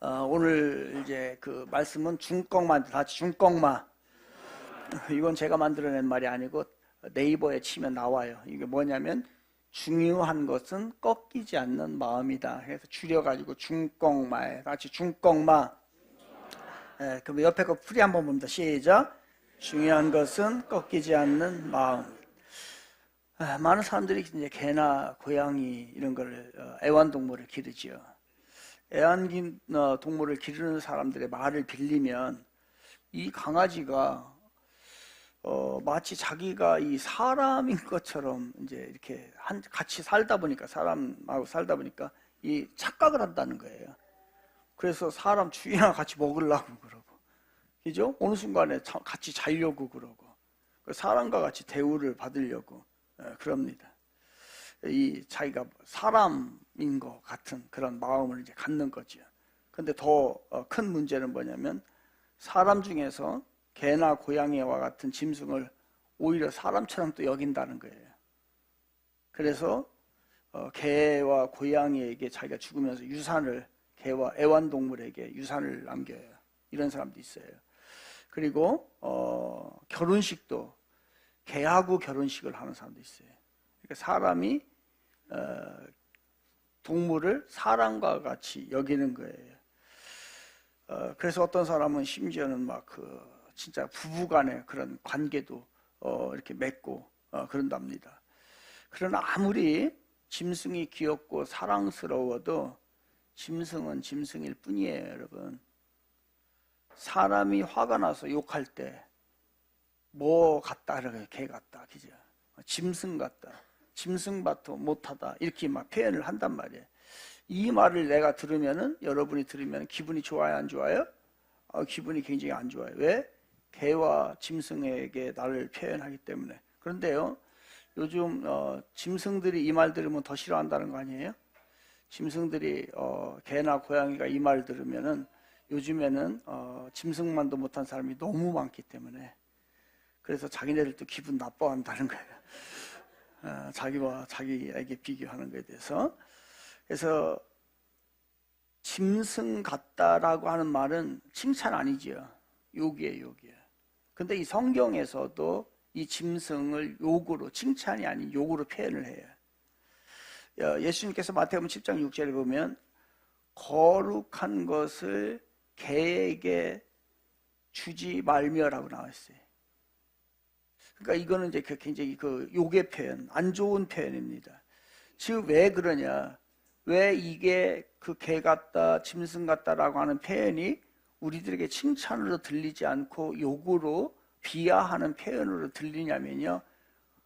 오늘 이제 그 말씀은 중꺽마, 같이 중꺽마. 이건 제가 만들어낸 말이 아니고 네이버에 치면 나와요. 이게 뭐냐면 중요한 것은 꺾이지 않는 마음이다. 그래서 줄여가지고 중꺽마에 같이 중꺽마. 그럼 옆에 거 풀이 한번 봅니다. 시작. 중요한 것은 꺾이지 않는 마음. 많은 사람들이 이제 개나 고양이 이런 걸 애완동물을 기르지요. 애완동물을 기르는 사람들의 말을 빌리면 이 강아지가 마치 자기가 이 사람인 것처럼 이제 이렇게 같이 살다 보니까 사람하고 살다 보니까 이 착각을 한다는 거예요. 그래서 사람 주인이랑 같이 먹으려고 그러고, 그죠? 어느 순간에 같이 자려고 그러고, 사람과 같이 대우를 받으려고 그럽니다. 이 자기가 사람인 것 같은 그런 마음을 이제 갖는 거죠. 근데 더 큰 문제는 뭐냐면 사람 중에서 개나 고양이와 같은 짐승을 오히려 사람처럼 또 여긴다는 거예요. 그래서 개와 고양이에게 자기가 죽으면서 유산을, 개와 애완동물에게 유산을 남겨요. 이런 사람도 있어요. 그리고 결혼식도 개하고 결혼식을 하는 사람도 있어요. 그러니까 사람이 동물을 사람과 같이 여기는 거예요. 그래서 어떤 사람은 심지어는 막 진짜 부부간의 그런 관계도 이렇게 맺고 그런답니다. 그러나 아무리 짐승이 귀엽고 사랑스러워도 짐승은 짐승일 뿐이에요, 여러분. 사람이 화가 나서 욕할 때 뭐 같다, 이렇게 개 같다, 그죠? 짐승 같다, 짐승밭도 못하다, 이렇게 막 표현을 한단 말이에요. 이 말을 내가 들으면은, 여러분이 들으면 기분이 좋아요, 안 좋아요? 기분이 굉장히 안 좋아요. 왜? 개와 짐승에게 나를 표현하기 때문에. 그런데요, 요즘 짐승들이 이 말 들으면 더 싫어한다는 거 아니에요? 짐승들이 개나 고양이가 이 말 들으면은 요즘에는 짐승만도 못한 사람이 너무 많기 때문에, 그래서 자기네들도 기분 나빠한다는 거예요. 자기와 자기에게 비교하는 것에 대해서. 그래서 짐승 같다라고 하는 말은 칭찬 아니지요. 욕이에요, 욕이에요. 근데 이 성경에서도 이 짐승을 욕으로, 칭찬이 아닌 욕으로 표현을 해요. 예수님께서 마태복음 10장 6절에 보면 거룩한 것을 개에게 주지 말며라고 나와 있어요. 그러니까 이거는 이제 굉장히 욕의 표현, 안 좋은 표현입니다. 즉 왜 그러냐? 왜 이게 개 같다, 짐승 같다라고 하는 표현이 우리들에게 칭찬으로 들리지 않고 욕으로 비하하는 표현으로 들리냐면요,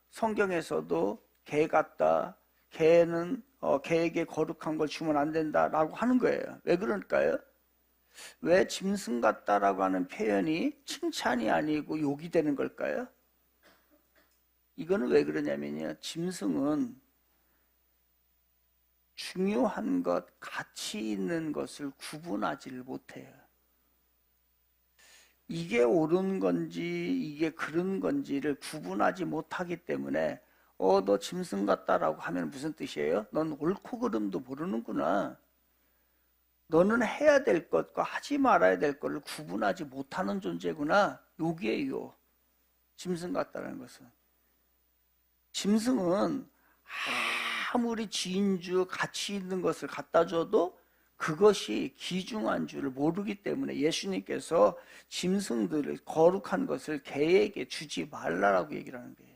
성경에서도 개 같다, 개는 개에게 거룩한 걸 주면 안 된다라고 하는 거예요. 왜 그럴까요? 왜 짐승 같다라고 하는 표현이 칭찬이 아니고 욕이 되는 걸까요? 이거는 왜 그러냐면요, 짐승은 중요한 것, 가치 있는 것을 구분하지를 못해요. 이게 옳은 건지 이게 그른 건지를 구분하지 못하기 때문에 너 짐승 같다라고 하면 무슨 뜻이에요? 넌 옳고 그름도 모르는구나. 너는 해야 될 것과 하지 말아야 될 것을 구분하지 못하는 존재구나. 욕이에요, 짐승 같다는 것은. 짐승은 아무리 진주 가치 있는 것을 갖다 줘도 그것이 귀중한 줄을 모르기 때문에 예수님께서 짐승들을, 거룩한 것을 개에게 주지 말라라고 얘기를 하는 거예요.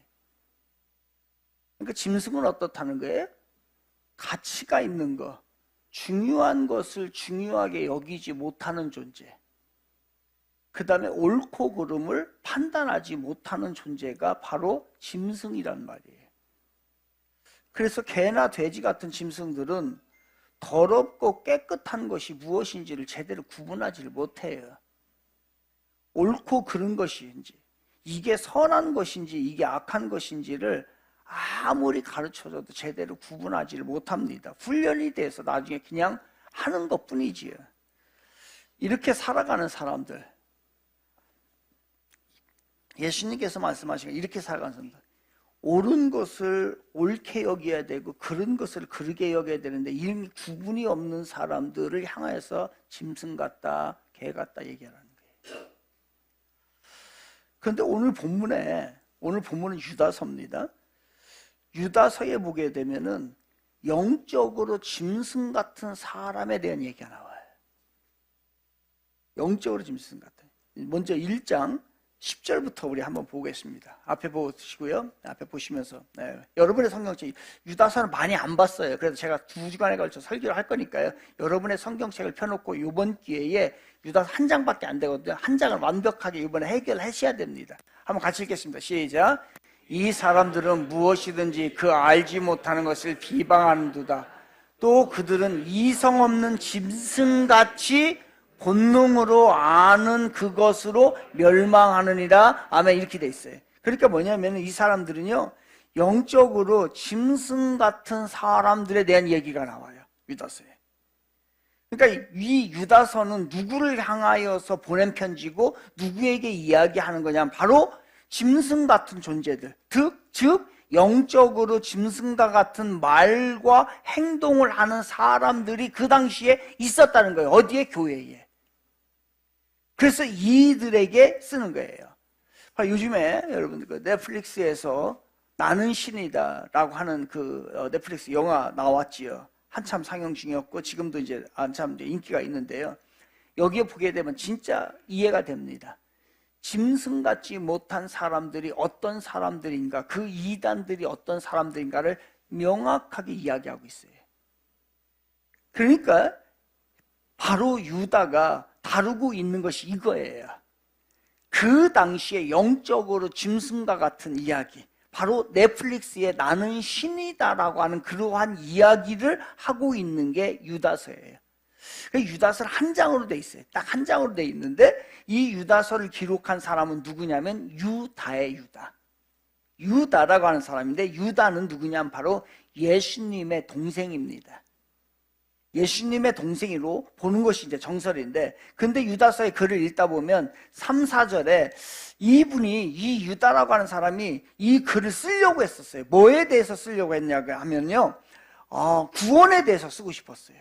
그러니까 짐승은 어떻다는 거예요? 가치가 있는 것, 중요한 것을 중요하게 여기지 못하는 존재, 그 다음에 옳고 그름을 판단하지 못하는 존재가 바로 짐승이란 말이에요. 그래서 개나 돼지 같은 짐승들은 더럽고 깨끗한 것이 무엇인지를 제대로 구분하지를 못해요. 옳고 그른 것인지, 이게 선한 것인지 이게 악한 것인지를 아무리 가르쳐줘도 제대로 구분하지를 못합니다. 훈련이 돼서 나중에 그냥 하는 것뿐이지요. 이렇게 살아가는 사람들, 예수님께서 말씀하신 게 이렇게 살아가는 사람들, 옳은 것을 옳게 여겨야 되고 그른 것을 그르게 여겨야 되는데 이런 구분이 없는 사람들을 향하여서 짐승 같다, 개 같다 얘기하는 거예요. 그런데 오늘 본문은 유다서입니다. 유다서에 보게 되면은 영적으로 짐승 같은 사람에 대한 얘기가 나와요. 영적으로 짐승 같은. 먼저 1장 10절부터 우리 한번 보겠습니다. 앞에 보시고요. 앞에 보시면서 여러분의 성경책, 유다서는 많이 안 봤어요. 그래서 제가 2주간에 걸쳐 설교를 할 거니까요. 여러분의 성경책을 펴놓고 이번 기회에 유다서 한 장밖에 안 되거든요. 한 장을 완벽하게 이번에 해결하셔야 됩니다. 한번 같이 읽겠습니다. 시작. 이 사람들은 무엇이든지 그 알지 못하는 것을 비방하는도다. 또 그들은 이성 없는 짐승같이 본능으로 아는 그것으로 멸망하느니라. 아멘. 이렇게 돼 있어요. 그러니까 뭐냐면 이 사람들은요, 영적으로 짐승 같은 사람들에 대한 얘기가 나와요. 유다서에. 그러니까 이 유다서는 누구를 향하여서 보낸 편지고 누구에게 이야기하는 거냐면 바로 짐승 같은 존재들, 즉 영적으로 짐승과 같은 말과 행동을 하는 사람들이 그 당시에 있었다는 거예요. 어디에? 교회에. 그래서 이들에게 쓰는 거예요. 요즘에 여러분들 그 넷플릭스에서 나는 신이다 라고 하는 그 넷플릭스 영화 나왔지요. 한참 상영 중이었고 지금도 이제 한참 인기가 있는데요. 여기에 보게 되면 진짜 이해가 됩니다. 짐승같지 못한 사람들이 어떤 사람들인가, 그 이단들이 어떤 사람들인가를 명확하게 이야기하고 있어요. 그러니까 바로 유다가 다루고 있는 것이 이거예요. 그 당시에 영적으로 짐승과 같은 이야기, 바로 넷플릭스에 나는 신이다라고 하는 그러한 이야기를 하고 있는 게 유다서예요. 유다서는 한 장으로 돼 있어요. 딱 한 장으로 돼 있는데 이 유다서를 기록한 사람은 누구냐면 유다의 유다. 유다라고 하는 사람인데 유다는 누구냐면 바로 예수님의 동생입니다. 예수님의 동생으로 보는 것이 이제 정설인데, 근데 유다서의 글을 읽다 보면 3, 4절에 이 유다라고 하는 사람이 이 글을 쓰려고 했었어요. 뭐에 대해서 쓰려고 했냐고 하면요, 구원에 대해서 쓰고 싶었어요.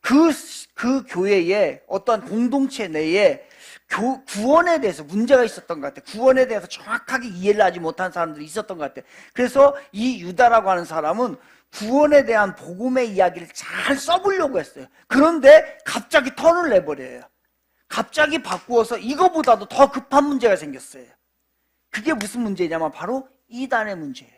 그 교회에 어떤 공동체 내에 구원에 대해서 문제가 있었던 것 같아요. 구원에 대해서 정확하게 이해를 하지 못한 사람들이 있었던 것 같아요. 그래서 이 유다라고 하는 사람은 구원에 대한 복음의 이야기를 잘 써보려고 했어요. 그런데 갑자기 턴을 내버려요. 갑자기 바꾸어서 이거보다도 더 급한 문제가 생겼어요. 그게 무슨 문제냐면 바로 이단의 문제예요.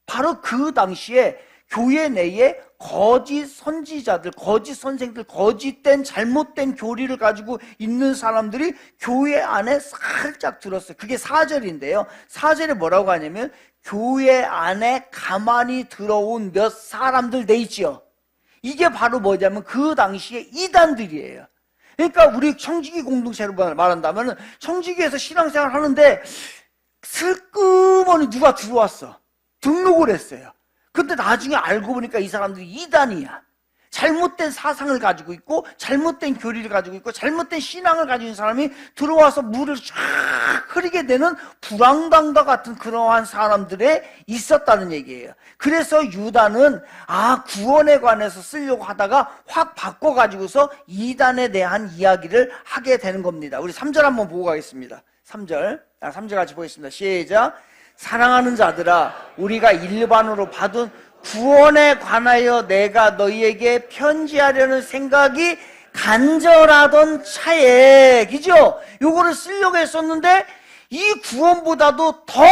바로 그 당시에 교회 내에 거짓 선지자들, 거짓 선생들, 거짓된 잘못된 교리를 가지고 있는 사람들이 교회 안에 살짝 들었어요. 그게 4절인데요. 4절에 뭐라고 하냐면 교회 안에 가만히 들어온 몇 사람들 돼 있지요. 이게 바로 뭐냐면 그 당시에 이단들이에요. 그러니까 우리 청지기 공동체로 말한다면 청지기에서 신앙생활 하는데 슬그머니 누가 들어왔어. 등록을 했어요. 근데 나중에 알고 보니까 이 사람들이 이단이야. 잘못된 사상을 가지고 있고 잘못된 교리를 가지고 있고 잘못된 신앙을 가지고 있는 사람이 들어와서 물을 쫙 흐리게 되는 불황당과 같은 그러한 사람들에 있었다는 얘기예요. 그래서 유다는 구원에 관해서 쓰려고 하다가 확 바꿔가지고서 이단에 대한 이야기를 하게 되는 겁니다. 우리 3절 한번 보고 가겠습니다. 3절 같이 보겠습니다. 시작. 사랑하는 자들아, 우리가 일반으로 받은 구원에 관하여 내가 너희에게 편지하려는 생각이 간절하던 차에, 그죠? 요거를 쓰려고 했었는데 이 구원보다도 더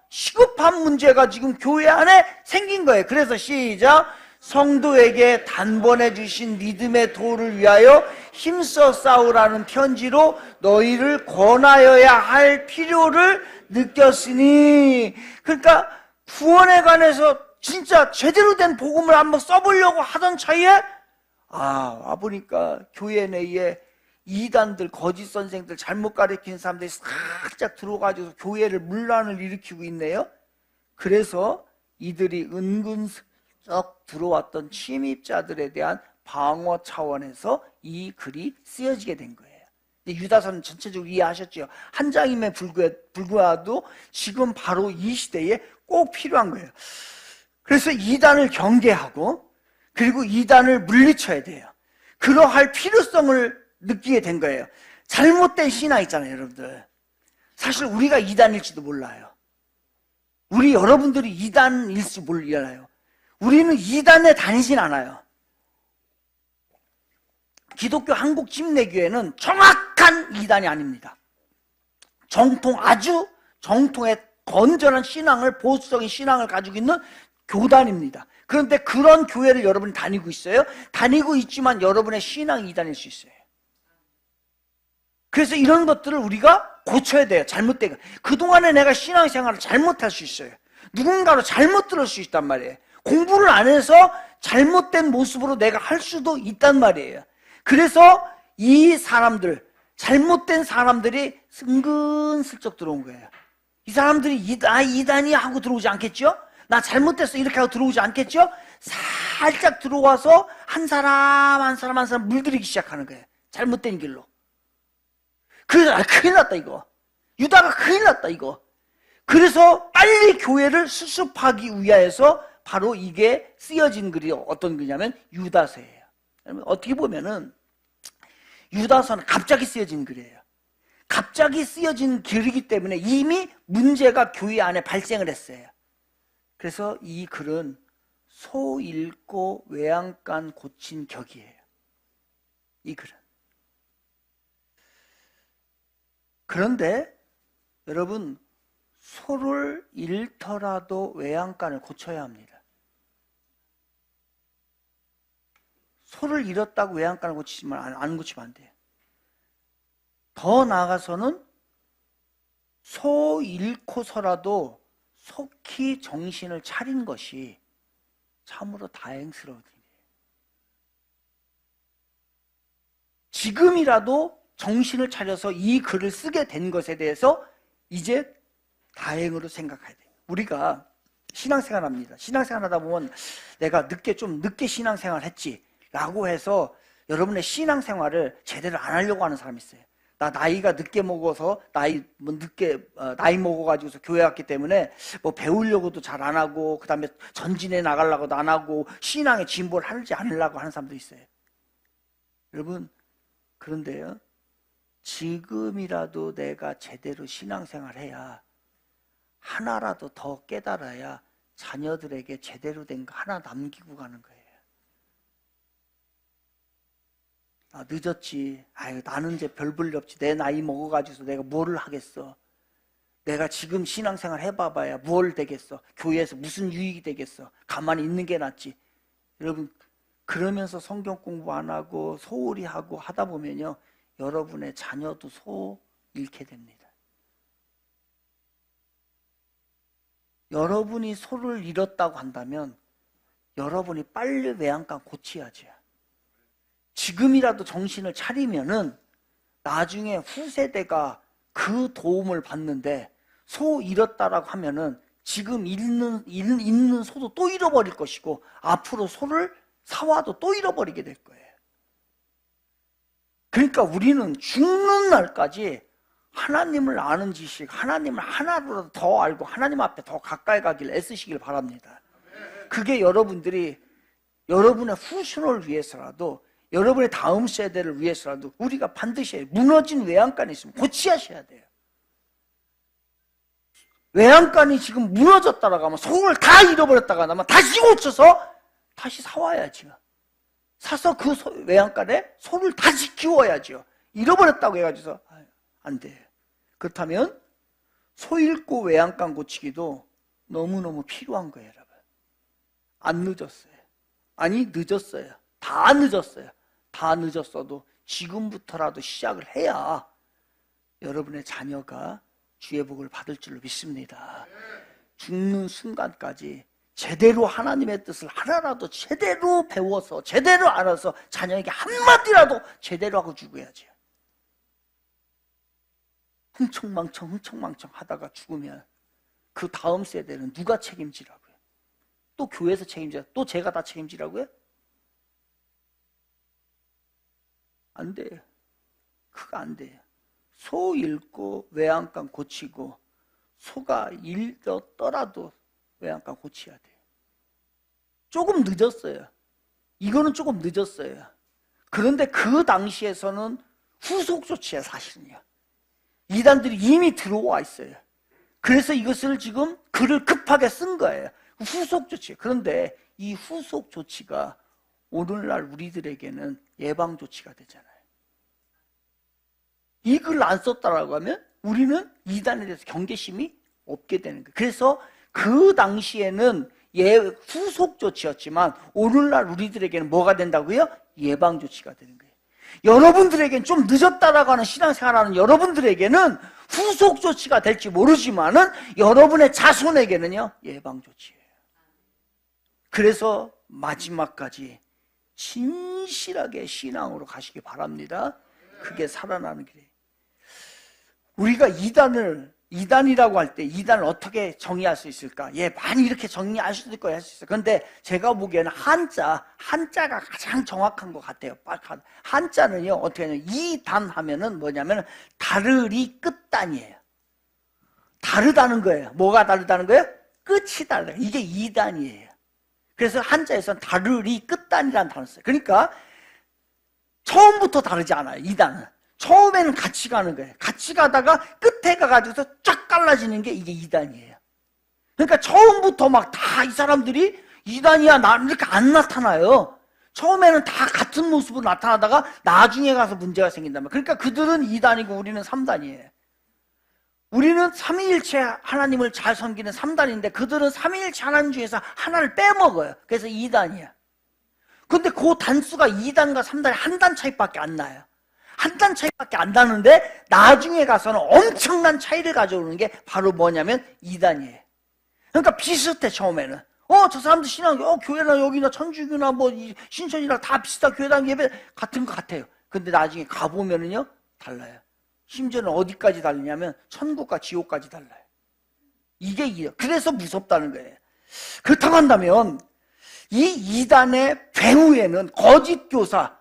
시급한 문제가 지금 교회 안에 생긴 거예요. 그래서 시작. 성도에게 단번에 주신 믿음의 도를 위하여 힘써 싸우라는 편지로 너희를 권하여야 할 필요를 느꼈으니. 그러니까 구원에 관해서 진짜 제대로 된 복음을 한번 써보려고 하던 차이에 와보니까 교회 내에 이단들, 거짓 선생들, 잘못 가르치는 사람들이 살짝 들어가지고 교회를 문란을 일으키고 있네요. 그래서 이들이 은근슬쩍 들어왔던 침입자들에 대한 방어 차원에서 이 글이 쓰여지게 된 거예요. 유다서는 전체적으로 이해하셨죠? 한 장임에 불구하도 지금 바로 이 시대에 꼭 필요한 거예요. 그래서 이단을 경계하고 그리고 이단을 물리쳐야 돼요. 그러할 필요성을 느끼게 된 거예요. 잘못된 신앙 있잖아요, 여러분들. 사실 우리가 이단일지도 몰라요. 우리 여러분들이 이단일지 몰라요. 우리는 이단에 다니진 않아요. 기독교 한국 침례교회는 정확한 이단이 아닙니다. 아주 정통의 건전한 신앙을, 보수적인 신앙을 가지고 있는 교단입니다. 그런데 그런 교회를 여러분이 다니고 있어요. 다니고 있지만 여러분의 신앙이 이단일 수 있어요. 그래서 이런 것들을 우리가 고쳐야 돼요. 잘못된 거. 그동안에 내가 신앙생활을 잘못할 수 있어요. 누군가로 잘못 들을 수 있단 말이에요. 공부를 안 해서 잘못된 모습으로 내가 할 수도 있단 말이에요. 그래서 이 사람들, 잘못된 사람들이 은근슬쩍 들어온 거예요. 이 사람들이 이단이 하고 들어오지 않겠죠? 나 잘못됐어 이렇게 하고 들어오지 않겠죠? 살짝 들어와서 한 사람 한 사람 물들이기 시작하는 거예요. 잘못된 길로. 큰일 났다 이거. 유다가 큰일 났다 이거. 그래서 빨리 교회를 수습하기 위하여서 바로 이게 쓰여진 글이 어떤 글이냐면 유다서예요. 어떻게 보면은 유다서는 갑자기 쓰여진 글이에요. 갑자기 쓰여진 글이기 때문에 이미 문제가 교회 안에 발생을 했어요. 그래서 이 글은 소 읽고 외양간 고친 격이에요. 이 글은. 그런데 여러분, 소를 잃더라도 외양간을 고쳐야 합니다. 소를 잃었다고 외양간을 고치지만 안 고치면 안 돼요. 더 나아가서는 소 잃고서라도 속히 정신을 차린 것이 참으로 다행스러운 일이에요. 지금이라도 정신을 차려서 이 글을 쓰게 된 것에 대해서 이제 다행으로 생각해야 돼요. 우리가 신앙생활 합니다. 신앙생활 하다 보면 내가 좀 늦게 신앙생활 했지 라고 해서 여러분의 신앙생활을 제대로 안 하려고 하는 사람이 있어요. 나 나이가 늦게 먹어서 나이 먹어가지고서 교회 왔기 때문에 뭐 배우려고도 잘 안 하고 그 다음에 전진해 나가려고도 안 하고 신앙의 진보를 하지 않으려고 하는 사람도 있어요. 여러분, 그런데요, 지금이라도 내가 제대로 신앙생활 해야 하나라도 더 깨달아야 자녀들에게 제대로 된 거 하나 남기고 가는 거예요. 늦었지. 나는 이제 별 볼 일 없지. 내 나이 먹어가지고서 내가 뭐를 하겠어. 내가 지금 신앙생활 해봐봐야 뭘 되겠어. 교회에서 무슨 유익이 되겠어. 가만히 있는 게 낫지. 여러분, 그러면서 성경 공부 안 하고 소홀히 하고 하다 보면요, 여러분의 자녀도 소 잃게 됩니다. 여러분이 소를 잃었다고 한다면 여러분이 빨리 외양간 고쳐야죠. 지금이라도 정신을 차리면은 나중에 후세대가 그 도움을 받는데 소 잃었다라고 하면은 지금 있는 소도 또 잃어버릴 것이고 앞으로 소를 사와도 또 잃어버리게 될 거예요. 그러니까 우리는 죽는 날까지 하나님을 아는 지식, 하나님을 하나로라도 더 알고 하나님 앞에 더 가까이 가길 애쓰시길 바랍니다. 그게 여러분들이 여러분의 후손을 위해서라도 여러분의 다음 세대를 위해서라도 우리가 반드시 무너진 외양간이 있으면 고치셔야 돼요. 외양간이 지금 무너졌다라고 하면 소를 다 잃어버렸다가 하면 다시 고쳐서 다시 사와야죠. 사서 그 외양간에 소를 다시 키워야죠. 잃어버렸다고 해가지고 안 돼요. 그렇다면 소 잃고 외양간 고치기도 너무너무 필요한 거예요, 여러분. 안 늦었어요. 아니, 늦었어요. 다 늦었어요. 다 늦었어도 지금부터라도 시작을 해야 여러분의 자녀가 주의 복을 받을 줄로 믿습니다. 죽는 순간까지 제대로 하나님의 뜻을 하나라도 제대로 배워서 제대로 알아서 자녀에게 한마디라도 제대로 하고 죽어야죠. 흥청망청 하다가 죽으면 그 다음 세대는 누가 책임지라고요? 또 교회에서 책임지라? 또 제가 다 책임지라고요? 안 돼요. 그거 안 돼요. 소 잃고 외양간 고치고, 소가 잃었더라도 외양간 고쳐야 돼요. 조금 늦었어요. 이거는 조금 늦었어요. 그런데 그 당시에서는 후속 조치야, 사실은요. 이단들이 이미 들어와 있어요. 그래서 이것을 지금 글을 급하게 쓴 거예요. 후속 조치. 그런데 이 후속 조치가 오늘날 우리들에게는 예방 조치가 되잖아요. 이 글을 안 썼다라고 하면 우리는 이단에 대해서 경계심이 없게 되는 거예요. 그래서 그 당시에는 후속 조치였지만 오늘날 우리들에게는 뭐가 된다고요? 예방 조치가 되는 거예요. 여러분들에게는 좀 늦었다라고 하는 신앙생활하는 여러분들에게는 후속 조치가 될지 모르지만은 여러분의 자손에게는요, 예방 조치예요. 그래서 마지막까지 진실하게 신앙으로 가시기 바랍니다. 그게 살아나는 길이에요. 우리가 이단이라고 할 때 이단을 어떻게 정의할 수 있을까? 예, 많이 이렇게 정의할 수도 있고 할 수 있어요. 그런데 제가 보기에는 한자가 가장 정확한 것 같아요. 한자는요, 어떻게 하냐면 이단 하면은 뭐냐면 다르리 끝단이에요. 다르다는 거예요. 뭐가 다르다는 거예요? 끝이 다르다. 이게 이단이에요. 그래서 한자에서는 다르리 끝단이라는 단어를 써요. 그러니까 처음부터 다르지 않아요. 이단은 처음에는 같이 가는 거예요. 같이 가다가 끝에 가가지고서 쫙 갈라지는 게 이게 이단이에요. 그러니까 처음부터 막 다 이 사람들이 이단이야 나 이렇게 안 나타나요. 처음에는 다 같은 모습으로 나타나다가 나중에 가서 문제가 생긴단 말이에요. 그러니까 그들은 2단이고 우리는 3단이에요. 우리는 삼위일체 하나님을 잘 섬기는 3단인데 그들은 삼위일체 하나님 중에서 하나를 빼먹어요. 그래서 2단이야. 근데 그 단수가 2단과 3단이 한 단 차이밖에 안 나요. 한 단 차이밖에 안 나는데 나중에 가서는 엄청난 차이를 가져오는 게 바로 뭐냐면 2단이에요. 그러니까 비슷해. 처음에는 저 사람들 신앙 교회나 여기나 천주교나 뭐 신천이나 다 비슷한 교회당 예배 같은 것 같아요. 근데 나중에 가보면은요 달라요. 심지어는 어디까지 다르냐면 천국과 지옥까지 달라요. 이게 그래서 무섭다는 거예요. 그렇다고 한다면 이 2단의 배후에는 거짓 교사,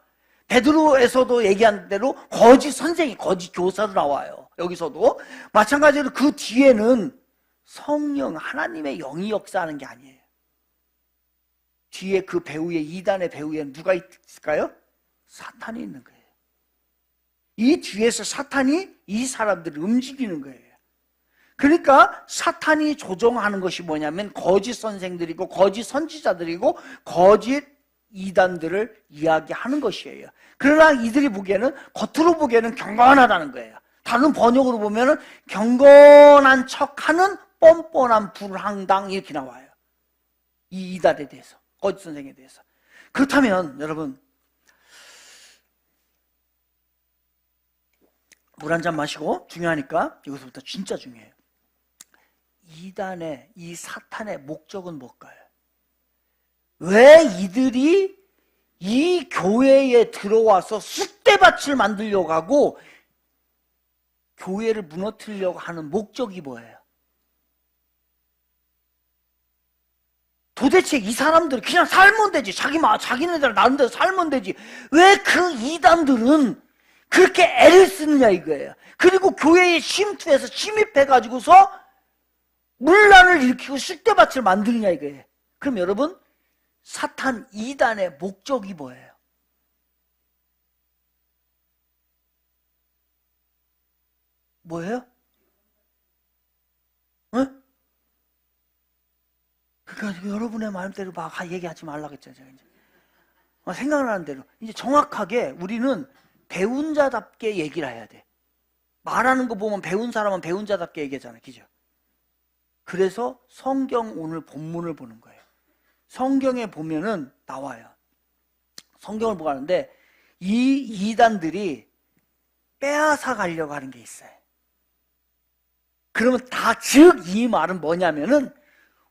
베드로에서도 얘기한 대로 거짓 선생이 거짓 교사로 나와요. 여기서도 마찬가지로 그 뒤에는 성령 하나님의 영이 역사하는 게 아니에요. 뒤에 그 배후에 2단의 배후에는 누가 있을까요? 사탄이 있는 거예요. 이 뒤에서 사탄이 이 사람들을 움직이는 거예요. 그러니까 사탄이 조종하는 것이 뭐냐면 거짓 선생들이고 거짓 선지자들이고 거짓 이단들을 이야기하는 것이에요. 그러나 이들이 보기에는 겉으로 보기에는 경건하다는 거예요. 다른 번역으로 보면은 경건한 척하는 뻔뻔한 불황당 이렇게 나와요. 이 이단에 대해서, 거짓 선생에 대해서. 그렇다면 여러분 물 한 잔 마시고 중요하니까 여기서부터 진짜 중요해요. 이단의 이 사탄의 목적은 뭘까요? 왜 이들이 이 교회에 들어와서 쑥대밭을 만들려고 하고 교회를 무너뜨리려고 하는 목적이 뭐예요? 도대체 이 사람들이 그냥 살면 되지. 자기네들 나름대로 살면 되지. 왜 그 이단들은 그렇게 애를 쓰느냐 이거예요. 그리고 교회에 침투해서 침입해가지고서 문란을 일으키고 쑥대밭을 만드느냐 이거예요. 그럼 여러분 사탄 2단의 목적이 뭐예요? 뭐예요? 응? 그러니까 여러분의 마음대로 막 얘기하지 말라고 했잖아요. 제가 이제. 생각나는 대로 이제 정확하게 우리는 배운 자답게 얘기를 해야 돼. 말하는 거 보면 배운 사람은 배운 자답게 얘기하잖아요. 그죠? 그래서 성경 오늘 본문을 보는 거예요. 성경에 보면은 나와요. 성경을 보고 하는데 이 이단들이 빼앗아 가려고 하는 게 있어요. 그러면 즉 이 말은 뭐냐면은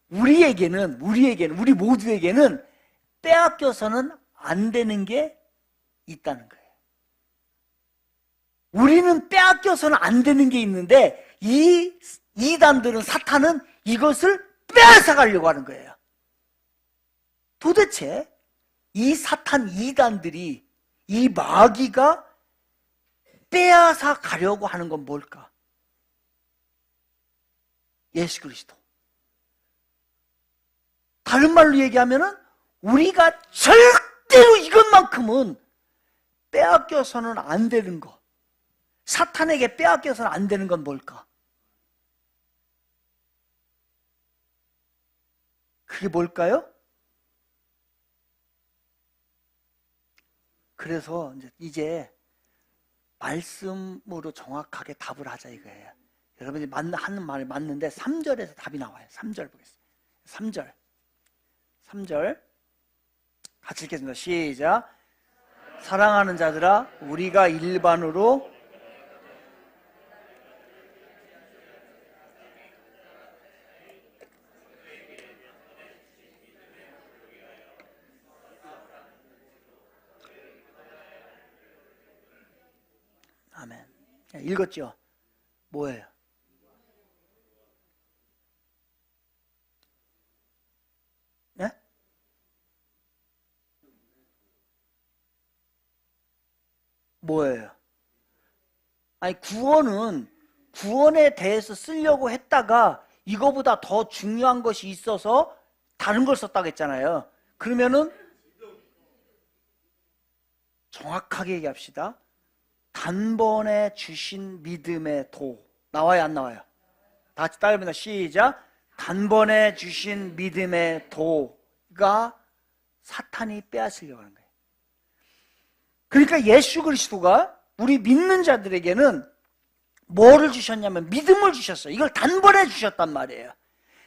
우리 모두에게는 빼앗겨서는 안 되는 게 있다는 거예요. 우리는 빼앗겨서는 안 되는 게 있는데 이 이단들은 사탄은 이것을 빼앗아 가려고 하는 거예요. 도대체 이 사탄 이단들이 이 마귀가 빼앗아 가려고 하는 건 뭘까? 예수 그리스도. 다른 말로 얘기하면은 우리가 절대로 이것만큼은 빼앗겨서는 안 되는 거, 사탄에게 빼앗겨서는 안 되는 건 뭘까? 그게 뭘까요? 그래서 이제 말씀으로 정확하게 답을 하자 이거예요. 여러분이 하는 말이 맞는데 3절에서 답이 나와요. 3절 보겠습니다. 3절 같이 읽겠습니다. 시작. 사랑하는 자들아, 우리가 일반으로 아멘. 읽었죠? 뭐예요? 네? 뭐예요? 아니, 구원에 대해서 쓰려고 했다가 이거보다 더 중요한 것이 있어서 다른 걸 썼다고 했잖아요. 그러면은 정확하게 얘기합시다. 단번에 주신 믿음의 도. 나와요, 안 나와요? 다 같이 따라해봅니다. 시작. 단번에 주신 믿음의 도가 사탄이 빼앗으려고 하는 거예요. 그러니까 예수 그리스도가 우리 믿는 자들에게는 뭐를 주셨냐면 믿음을 주셨어요. 이걸 단번에 주셨단 말이에요.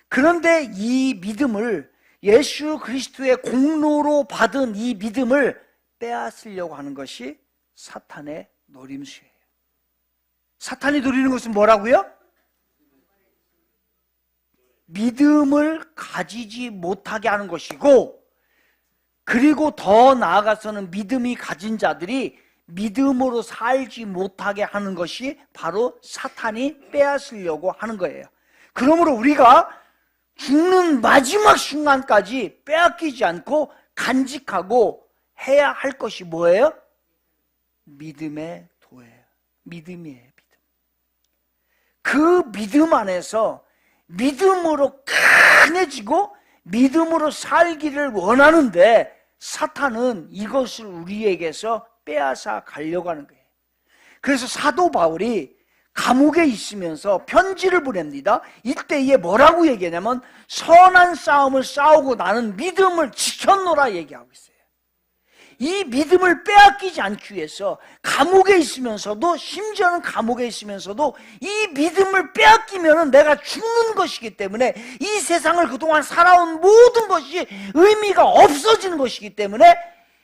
그런데 이 믿음을, 예수 그리스도의 공로로 받은 이 믿음을 빼앗으려고 하는 것이 사탄의 노림수예요. 사탄이 노리는 것은 뭐라고요? 믿음을 가지지 못하게 하는 것이고, 그리고 더 나아가서는 믿음이 가진 자들이 믿음으로 살지 못하게 하는 것이 바로 사탄이 빼앗으려고 하는 거예요. 그러므로 우리가 죽는 마지막 순간까지 빼앗기지 않고 간직하고 해야 할 것이 뭐예요? 믿음의 도예요. 믿음이에요. 믿음. 그 믿음 안에서 믿음으로 강해지고 믿음으로 살기를 원하는데 사탄은 이것을 우리에게서 빼앗아 가려고 하는 거예요. 그래서 사도 바울이 감옥에 있으면서 편지를 보냅니다. 이때에 뭐라고 얘기하냐면 선한 싸움을 싸우고 나는 믿음을 지켰노라 얘기하고 있어요. 이 믿음을 빼앗기지 않기 위해서 감옥에 있으면서도, 심지어는 감옥에 있으면서도 이 믿음을 빼앗기면 내가 죽는 것이기 때문에 이 세상을 그동안 살아온 모든 것이 의미가 없어지는 것이기 때문에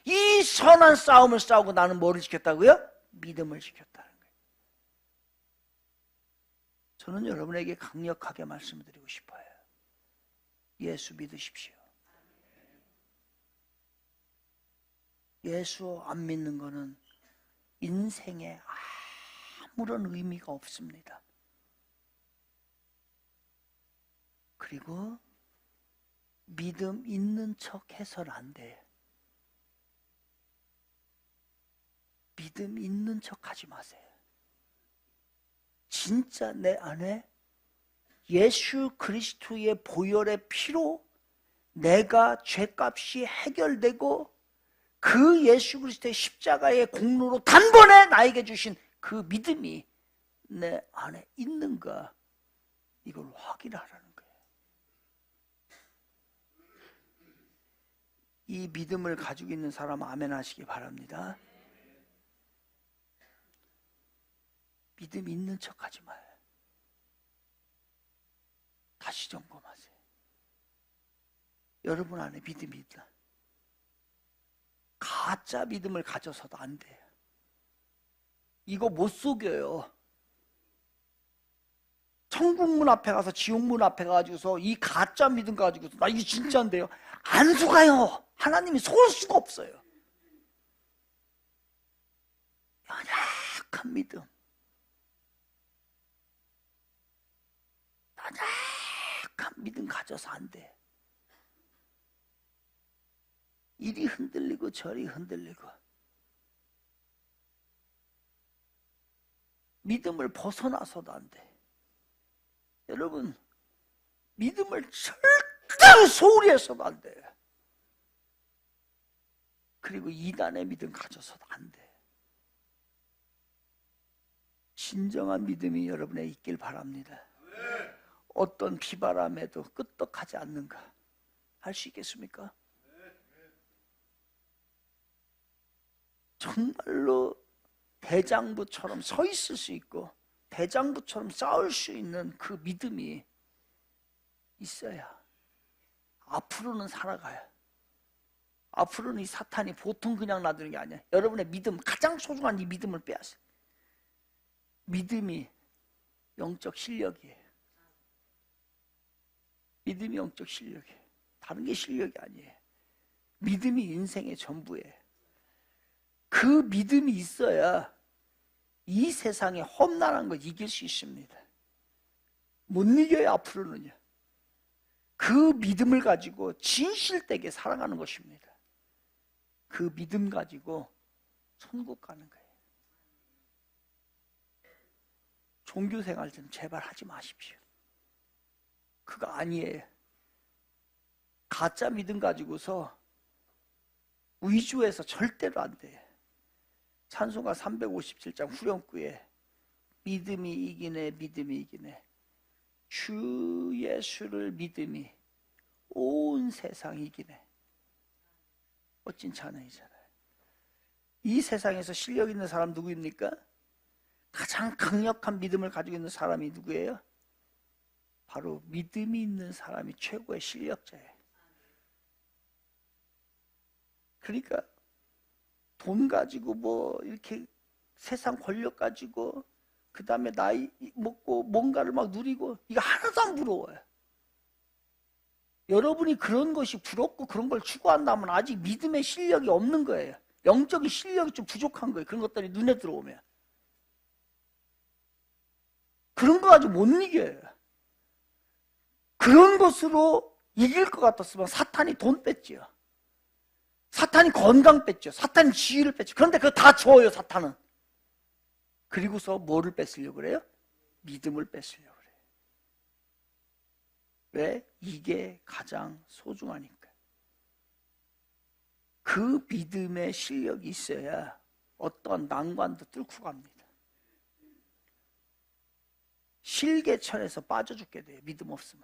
이 선한 싸움을 싸우고 나는 뭐를 지켰다고요? 믿음을 지켰다는 거예요. 저는 여러분에게 강력하게 말씀을 드리고 싶어요. 예수 믿으십시오. 예수 안 믿는 거는 인생에 아무런 의미가 없습니다. 그리고 믿음 있는 척 해서는 안 돼요. 믿음 있는 척 하지 마세요. 진짜 내 안에 예수 그리스도의 보혈의 피로 내가 죄값이 해결되고 그 예수 그리스도의 십자가의 공로로 단번에 나에게 주신 그 믿음이 내 안에 있는가, 이걸 확인하라는 거예요. 이 믿음을 가지고 있는 사람 아멘 하시기 바랍니다. 믿음 있는 척 하지 마요. 다시 점검하세요. 여러분 안에 믿음이 있다. 가짜 믿음을 가져서도 안 돼요. 이거 못 속여요. 천국문 앞에 가서 지옥문 앞에 가지고서 이 가짜 믿음 가지고서 나 이게 진짜인데요, 안 속아요. 하나님이 속을 수가 없어요. 연약한 믿음, 연약한 믿음 가져서 안 돼. 이리 흔들리고 저리 흔들리고. 믿음을 벗어나서도 안 돼. 여러분, 믿음을 절대로 소홀히 해서도 안 돼. 그리고 이단의 믿음 가져서도 안 돼. 진정한 믿음이 여러분에 있길 바랍니다. 어떤 비바람에도 끄떡하지 않는가? 할 수 있겠습니까? 정말로 대장부처럼 서 있을 수 있고 대장부처럼 싸울 수 있는 그 믿음이 있어야 앞으로는 살아가요. 앞으로는 이 사탄이 보통 그냥 놔두는 게 아니야. 여러분의 믿음, 가장 소중한 이 믿음을 빼앗아요. 믿음이 영적 실력이에요. 믿음이 영적 실력이에요. 다른 게 실력이 아니에요. 믿음이 인생의 전부예요. 그 믿음이 있어야 이 세상에 험난한 걸 이길 수 있습니다. 못 이겨요, 앞으로는요. 그 믿음을 가지고 진실되게 살아가는 것입니다. 그 믿음 가지고 천국 가는 거예요. 종교생활 좀 제발 하지 마십시오. 그거 아니에요. 가짜 믿음 가지고서 위주해서 절대로 안 돼요. 찬송가 357장 후렴구에 믿음이 이기네, 믿음이 이기네. 주 예수를 믿음이 온 세상 이기네. 멋진 찬양이잖아요. 이 세상에서 실력 있는 사람 누구입니까? 가장 강력한 믿음을 가지고 있는 사람이 누구예요? 바로 믿음이 있는 사람이 최고의 실력자예요. 그러니까 돈 가지고 뭐 이렇게 세상 권력 가지고 그 다음에 나이 먹고 뭔가를 막 누리고 이거 하나도 안 부러워요. 여러분이 그런 것이 부럽고 그런 걸 추구한다면 아직 믿음의 실력이 없는 거예요. 영적인 실력이 좀 부족한 거예요. 그런 것들이 눈에 들어오면. 그런 거 가지고 못 이겨요. 그런 것으로 이길 것 같았으면 사탄이 돈 뺐지요. 사탄이 건강 뺐죠. 사탄이 지위를 뺐죠. 그런데 그거 다 줘요, 사탄은. 그리고서 뭐를 뺏으려고 그래요? 믿음을 뺏으려고 그래요. 왜? 이게 가장 소중하니까. 그 믿음의 실력이 있어야 어떤 난관도 뚫고 갑니다. 실개천에서 빠져 죽게 돼요, 믿음 없으면.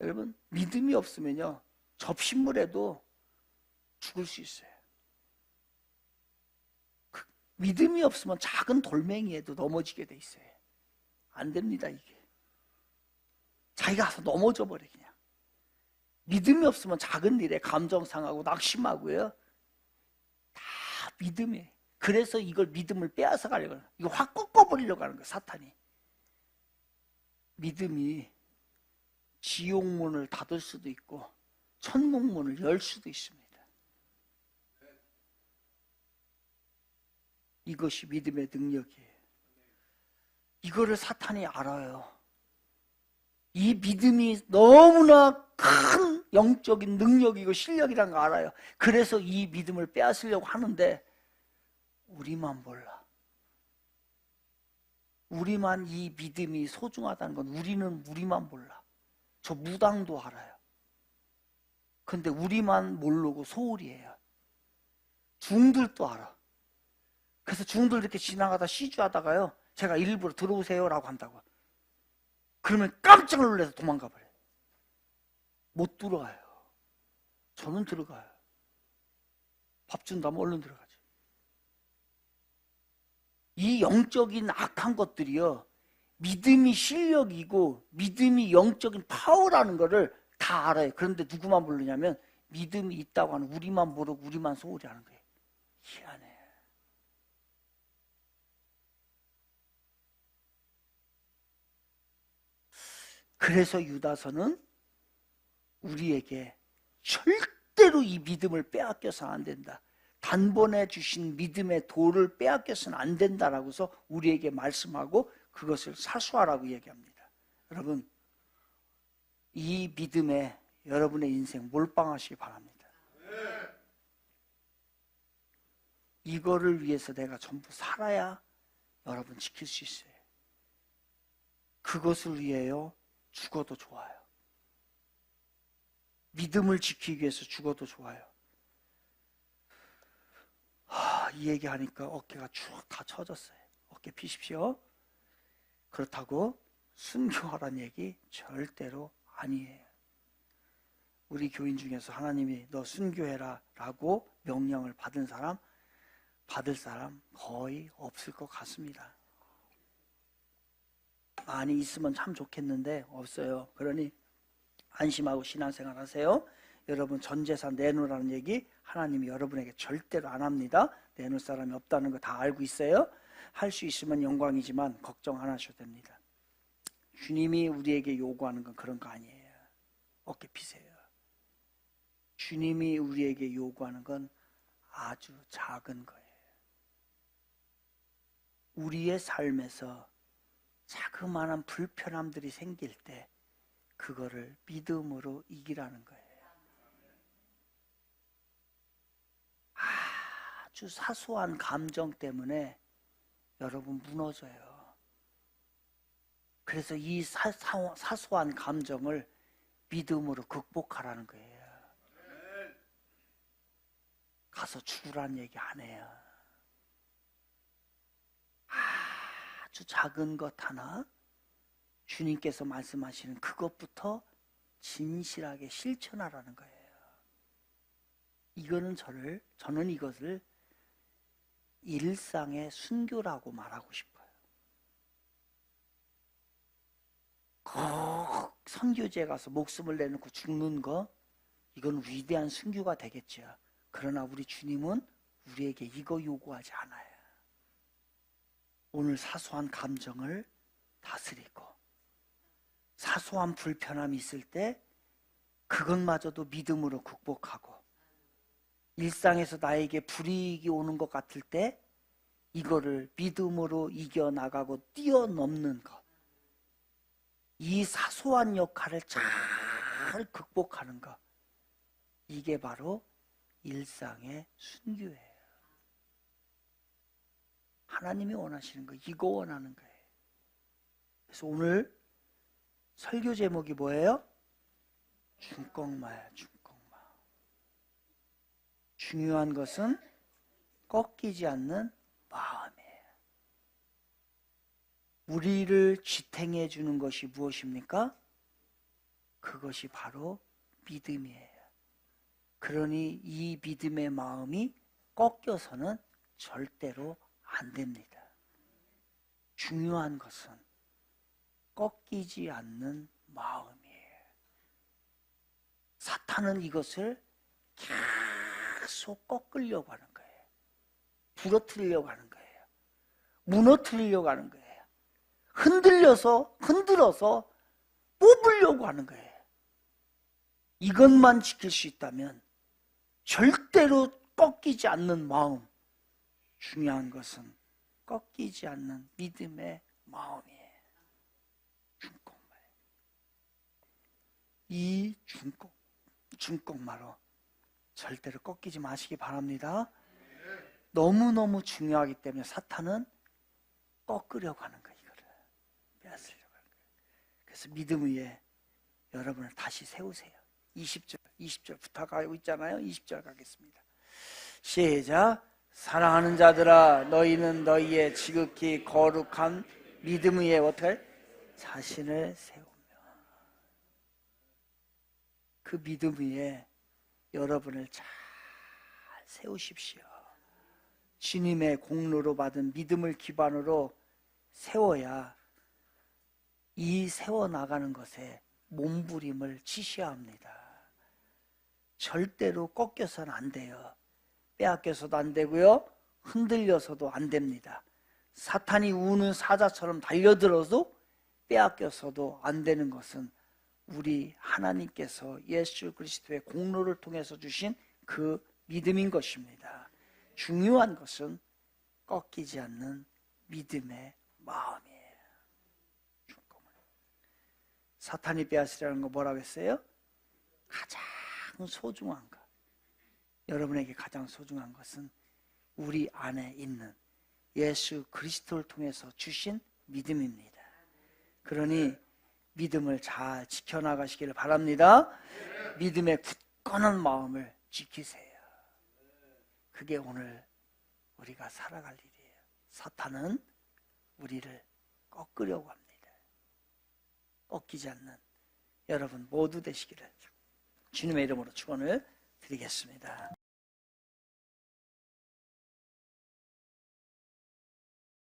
여러분, 믿음이 없으면요, 접신물에도 죽을 수 있어요. 믿음이 없으면 작은 돌멩이에도 넘어지게 돼 있어요. 안 됩니다, 이게. 자기가 가서 넘어져 버려, 그냥. 믿음이 없으면 작은 일에 감정 상하고 낙심하고요. 다 믿음이에요. 그래서 이걸 믿음을 빼앗아 가려고 해요. 이거 확 꺾어버리려고 하는 거예요, 사탄이. 믿음이 지옥문을 닫을 수도 있고 천국문을 열 수도 있습니다. 이것이 믿음의 능력이에요. 이거를 사탄이 알아요. 이 믿음이 너무나 큰 영적인 능력이고 실력이라는 거 알아요. 그래서 이 믿음을 빼앗으려고 하는데 우리만 몰라. 우리만 이 믿음이 소중하다는 건 우리만 몰라. 저 무당도 알아요. 근데 우리만 모르고 소홀히 해요. 중들도 알아. 그래서 중들 이렇게 지나가다 시주하다가요, 제가 일부러 들어오세요 라고 한다고. 그러면 깜짝 놀라서 도망가 버려요. 못 들어가요. 저는 들어가요. 밥 준다면 얼른 들어가죠. 이 영적인 악한 것들이요, 믿음이 실력이고 믿음이 영적인 파워라는 거를 다 알아요. 그런데 누구만 모르냐면 믿음이 있다고 하는 우리만 모르고 우리만 소홀히 하는 거예요. 희한해. 그래서 유다서는 우리에게 절대로 이 믿음을 빼앗겨서는 안 된다. 단번에 주신 믿음의 도를 빼앗겨서는 안 된다라고서 우리에게 말씀하고 그것을 사수하라고 얘기합니다. 여러분, 이 믿음에 여러분의 인생 몰빵하시기 바랍니다. 이거를 위해서 내가 전부 살아야 여러분 지킬 수 있어요. 그것을 위하여 죽어도 좋아요. 믿음을 지키기 위해서 죽어도 좋아요. 이 얘기하니까 어깨가 쭉 다 처졌어요. 어깨 피십시오. 그렇다고 순교하라는 얘기 절대로 아니에요. 우리 교인 중에서 하나님이 너 순교해라 라고 명령을 받을 사람 거의 없을 것 같습니다. 많이 있으면 참 좋겠는데 없어요. 그러니 안심하고 신앙생활 하세요. 여러분 전 재산 내놓으라는 얘기 하나님이 여러분에게 절대로 안 합니다. 내놓을 사람이 없다는 거 다 알고 있어요. 할 수 있으면 영광이지만 걱정 안 하셔도 됩니다. 주님이 우리에게 요구하는 건 그런 거 아니에요. 어깨 피세요. 주님이 우리에게 요구하는 건 아주 작은 거예요. 우리의 삶에서 자그마한 불편함들이 생길 때 그거를 믿음으로 이기라는 거예요. 아주 사소한 감정 때문에 여러분 무너져요. 그래서 이 사소한 감정을 믿음으로 극복하라는 거예요. 가서 죽으라는 얘기 안 해요. 아주 작은 것 하나 주님께서 말씀하시는 그것부터 진실하게 실천하라는 거예요. 저는 이것을 일상의 순교라고 말하고 싶어요. 선교지에 가서 목숨을 내놓고 죽는 거, 이건 위대한 순교가 되겠죠. 그러나 우리 주님은 우리에게 이거 요구하지 않아요. 오늘 사소한 감정을 다스리고 사소한 불편함이 있을 때 그것마저도 믿음으로 극복하고, 일상에서 나에게 불이익이 오는 것 같을 때 이거를 믿음으로 이겨나가고 뛰어넘는 것, 이 사소한 역할을 잘 극복하는 것, 이게 바로 일상의 순교예요. 하나님이 원하시는 거, 이거 원하는 거예요. 그래서 오늘 설교 제목이 뭐예요? 중꺾마야, 중꺾마. 중요한 것은 꺾이지 않는 마음이에요. 우리를 지탱해 주는 것이 무엇입니까? 그것이 바로 믿음이에요. 그러니 이 믿음의 마음이 꺾여서는 절대로 안 됩니다. 중요한 것은 꺾이지 않는 마음이에요. 사탄은 이것을 계속 꺾으려고 하는 거예요. 부러뜨리려고 하는 거예요. 무너뜨리려고 하는 거예요. 흔들어서 뽑으려고 하는 거예요. 이것만 지킬 수 있다면 절대로 꺾이지 않는 마음, 중요한 것은 꺾이지 않는 믿음의 마음이에요. 중꺾마예요. 이 중꺾마로 절대로 꺾이지 마시기 바랍니다. 너무너무 중요하기 때문에 사탄은 꺾으려고 하는 거예요. 이거를 빼앗으려고 하는 거예요. 그래서 믿음 위에 여러분을 다시 세우세요. 20절 부탁하고 있잖아요. 20절 가겠습니다. 시작. 사랑하는 자들아, 너희는 너희의 지극히 거룩한 믿음 위에 어떻게 자신을 세우며, 그 믿음 위에 여러분을 잘 세우십시오. 주님의 공로로 받은 믿음을 기반으로 세워야 이 세워나가는 것에 몸부림을 치셔야 합니다. 절대로 꺾여서는 안 돼요. 빼앗겨서도 안 되고요. 흔들려서도 안 됩니다. 사탄이 우는 사자처럼 달려들어도 빼앗겨서도 안 되는 것은 우리 하나님께서 예수 그리스도의 공로를 통해서 주신 그 믿음인 것입니다. 중요한 것은 꺾이지 않는 믿음의 마음이에요. 사탄이 빼앗으려는 거 뭐라고 했어요? 가장 소중한 것. 여러분에게 가장 소중한 것은 우리 안에 있는 예수 그리스도를 통해서 주신 믿음입니다. 그러니 믿음을 잘 지켜나가시기를 바랍니다. 믿음의 굳건한 마음을 지키세요. 그게 오늘 우리가 살아갈 일이에요. 사탄은 우리를 꺾으려고 합니다. 꺾이지 않는 여러분 모두 되시기를 주님의 이름으로 축원을 드리겠습니다.